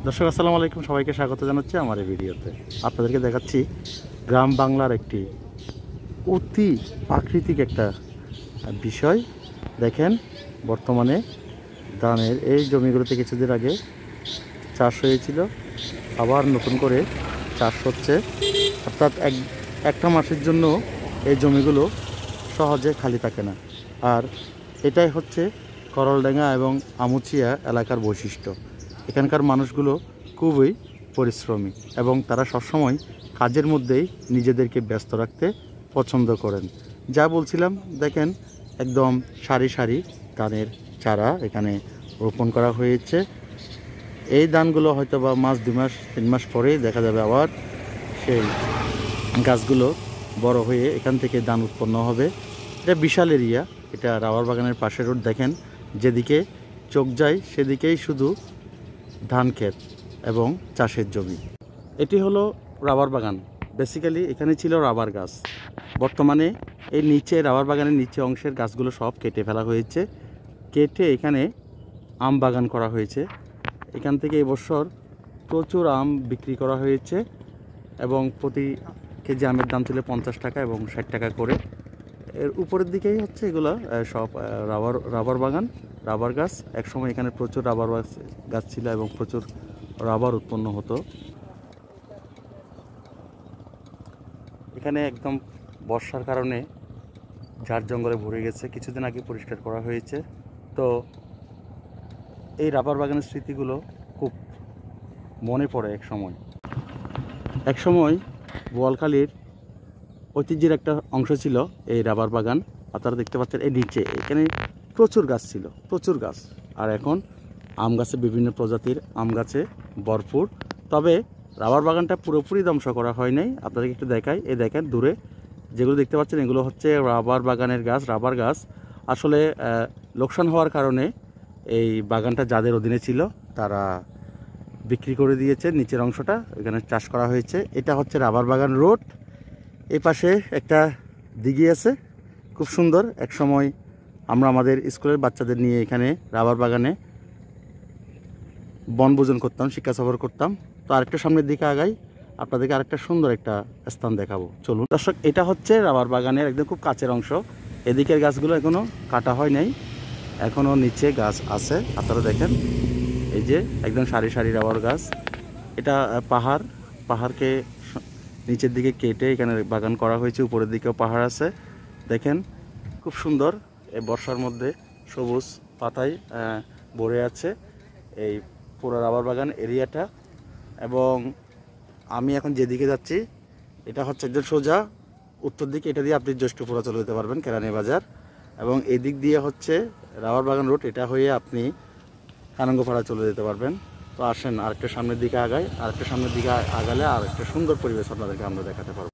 দর্শক আসসালামু আলাইকুম, সবাইকে স্বাগত জানাচ্ছি আমার এই ভিডিওতে। আপনাদেরকে দেখাচ্ছি গ্রাম বাংলার একটি অতি প্রাকৃতিক একটা বিষয়। দেখেন, বর্তমানে ধানের এই জমিগুলোতে কিছুদিন আগে চাষ হয়েছিল, আবার নতুন করে চাষ হচ্ছে। অর্থাৎ একটা মাসের জন্য এই জমিগুলো সহজে খালি থাকে না। আর এটাই হচ্ছে করলডাঙ্গা এবং আমুচিয়া এলাকার বৈশিষ্ট্য। এখানকার মানুষগুলো খুবই পরিশ্রমী এবং তারা সবসময় কাজের মধ্যেই নিজেদেরকে ব্যস্ত রাখতে পছন্দ করেন। যা বলছিলাম, দেখেন একদম সারি সারি ধানের চারা এখানে রোপণ করা হয়েছে। এই ধানগুলো হয়তো বা মাস 2 মাস 3 মাস পরেই দেখা যাবে আবার সেই গাছগুলো বড় হয়ে এখান থেকে ধান উৎপন্ন হবে। এটা বিশাল এরিয়া, এটা রাবার বাগানের পাশের রোড। দেখেন, যেদিকে চোখ যায় সেদিকেই শুধু ধান ক্ষেত এবং চাষের জমি। এটি হলো রাবার বাগান। বেসিক্যালি এখানে ছিল রাবার গাছ। বর্তমানে এই নিচে রাবার বাগানের নিচে অংশের গাছগুলো সব কেটে ফেলা হয়েছে। কেটে এখানে আম বাগান করা হয়েছে। এখান থেকে এবছর প্রচুর আম বিক্রি করা হয়েছে এবং প্রতি কেজি আমের দাম ছিল 50 টাকা এবং 60 টাকা করে। এর উপরের দিকেই হচ্ছে এগুলো সব রাবার বাগান, রাবার গাছ। একসময় এখানে প্রচুর রাবার গাছ ছিল এবং প্রচুর রাবার উৎপন্ন হতো। এখানে একদম বর্ষার কারণে ঝাড় জঙ্গলে ভরে গেছে, কিছুদিন আগে পরিষ্কার করা হয়েছে। তো এই রাবার বাগানের স্মৃতিগুলো খুব মনে পড়ে। এক সময় বোয়ালখালীর ঐতিহ্যের একটা অংশ ছিল এই রাবার বাগান। আপনারা দেখতে পাচ্ছেন এই নিচে এখানে প্রচুর গাছ ছিল, প্রচুর গাছ। আর এখন আম গাছে, বিভিন্ন প্রজাতির আম গাছে ভরপুর। তবে রাবার বাগানটা পুরোপুরি ধ্বংস করা হয় নাই। আপনাদেরকে একটু দেখাই। এই দেখেন দূরে যেগুলো দেখতে পাচ্ছেন, এগুলো হচ্ছে রাবার বাগানের গাছ, রাবার গাছ। আসলে লোকসান হওয়ার কারণে এই বাগানটা যাদের অধীনে ছিল তারা বিক্রি করে দিয়েছে। নিচের অংশটা এখানে চাষ করা হয়েছে। এটা হচ্ছে রাবার বাগান রোড। এই পাশে একটা দিঘি আছে, খুব সুন্দর। এক সময় আমরা আমাদের স্কুলের বাচ্চাদের নিয়ে এখানে রাবার বাগানে বনভোজন করতাম, শিক্ষা সফর করতাম। তো আরেকটা সামনের দিকে আগাই, আপনাদেরকে আরেকটা সুন্দর একটা স্থান দেখাবো, চলুন। দর্শক, এটা হচ্ছে রাবার বাগানের একদম খুব কাছের অংশ। এদিকের গাছগুলো এখনও কাটা হয় নাই, এখনও নিচে গাছ আছে। আপনারা দেখেন, এই যে একদম সারি সারি রাবার গাছ। এটা পাহাড়কে নিচের দিকে কেটে এখানে বাগান করা হয়েছে। উপরের দিকেও পাহাড় আছে, দেখেন খুব সুন্দর। এই বর্ষার মধ্যে সবুজ পাতায় ভরে আছে এই পুরো রাবার বাগান এরিয়াটা। এবং আমি এখন যেদিকে যাচ্ছি এটা হচ্ছে একদম সোজা উত্তর দিকে। এটা দিয়ে আপনি জ্যৈষ্ঠপুরা চলে যেতে পারবেন, কেরানি বাজার। এবং এই দিক দিয়ে হচ্ছে রাবার বাগান রোড, এটা হয়ে আপনি কানঙ্গপাড়া চলে যেতে পারবেন। তো আসেন আরেকটা সামনের দিকে আগাই। আরেকটা সামনের দিকে আগালে আর একটা সুন্দর পরিবেশ আপনাদেরকে আমরা দেখাতে পারবো।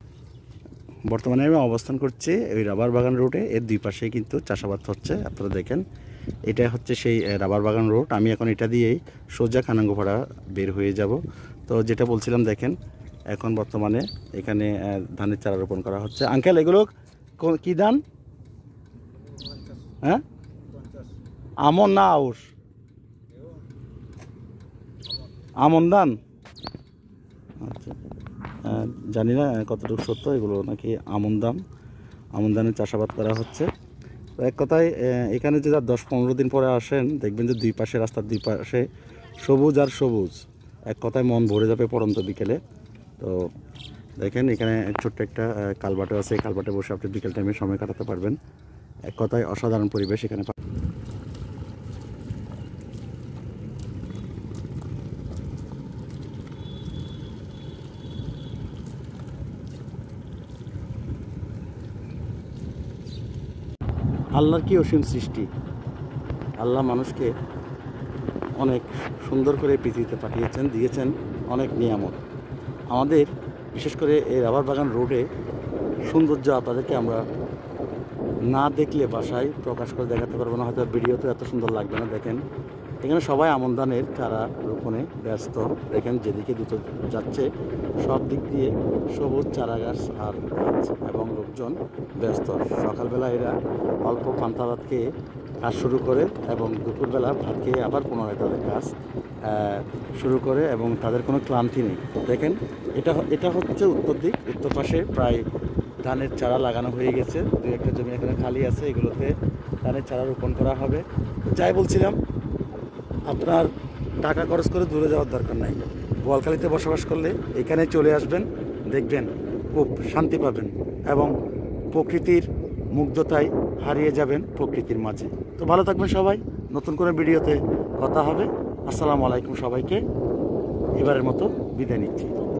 বর্তমানে আমি অবস্থান করছি ওই রাবার বাগান রোডে। এর দুই পাশেই কিন্তু চাষাবাদ হচ্ছে। আপনারা দেখেন, এটা হচ্ছে সেই রাবার বাগান রোড। আমি এখন এটা দিয়েই সোজা কানাঙ্গপাড়া বের হয়ে যাব। তো যেটা বলছিলাম, দেখেন এখন বর্তমানে এখানে ধানের চারা রোপণ করা হচ্ছে। আঙ্কেল, এগুলো কি ধান? হ্যাঁ, আমন না আউশ? আমন ধান। আচ্ছা, জানি না কতটুকু সত্য, এগুলো নাকি আমন ধানের চাষাবাদ করা হচ্ছে। তো এক কথায় এখানে যদি 10-15 দিন পরে আসেন, দেখবেন যে দুই পাশে, রাস্তার দুই পাশে সবুজ আর সবুজ। এক কথায় মন ভরে যাবে পড়ন্ত বিকেলে। তো দেখেন, এখানে ছোট্ট একটা কালভার্ট আছে। এই কালভার্টে বসে আপনি বিকেল টাইমে সময় কাটাতে পারবেন। এক কথায় অসাধারণ পরিবেশ এখানে। আল্লাহর কি অসীম সৃষ্টি! আল্লাহ মানুষকে অনেক সুন্দর করে পৃথিবীতে পাঠিয়েছেন, দিয়েছেন অনেক নিয়ামত। আমাদের বিশেষ করে এই রাবার বাগান রোডে সৌন্দর্য আপনাদেরকে আমরা না দেখলে বাসায় প্রকাশ করে দেখাতে পারবো না। হয়তো ভিডিওতে এত সুন্দর লাগবে না। দেখেন এখানে সবাই আমন ধানের চারা রোপণে ব্যস্ত। দেখেন যেদিকে দ্রুত যাচ্ছে সব দিক দিয়ে সবুজ চারা গাছ আর গাছ, এবং লোকজন ব্যস্ত। সকালবেলা এরা অল্প পান্তা ভাত খেয়ে কাজ শুরু করে, এবং দুপুরবেলা ভাত খেয়ে আবার পুনরায় তাদের কাজ শুরু করে, এবং তাদের কোনো ক্লান্তি নেই। দেখেন এটা হচ্ছে উত্তর দিক। উত্তর পাশে প্রায় ধানের চারা লাগানো হয়ে গেছে, দু একটা জমি এখানে খালি আছে, এগুলোতে ধানের চারা রোপণ করা হবে। যাই বলছিলাম, আপনার টাকা খরচ করে দূরে যাওয়ার দরকার নাই। বোয়ালখালীতে বসবাস করলে এখানে চলে আসবেন, দেখবেন খুব শান্তি পাবেন, এবং প্রকৃতির মুগ্ধতায় হারিয়ে যাবেন প্রকৃতির মাঝে। তো ভালো থাকবেন সবাই, নতুন করে ভিডিওতে কথা হবে। আসসালামু আলাইকুম সবাইকে, এবারের মতো বিদায় নিচ্ছি।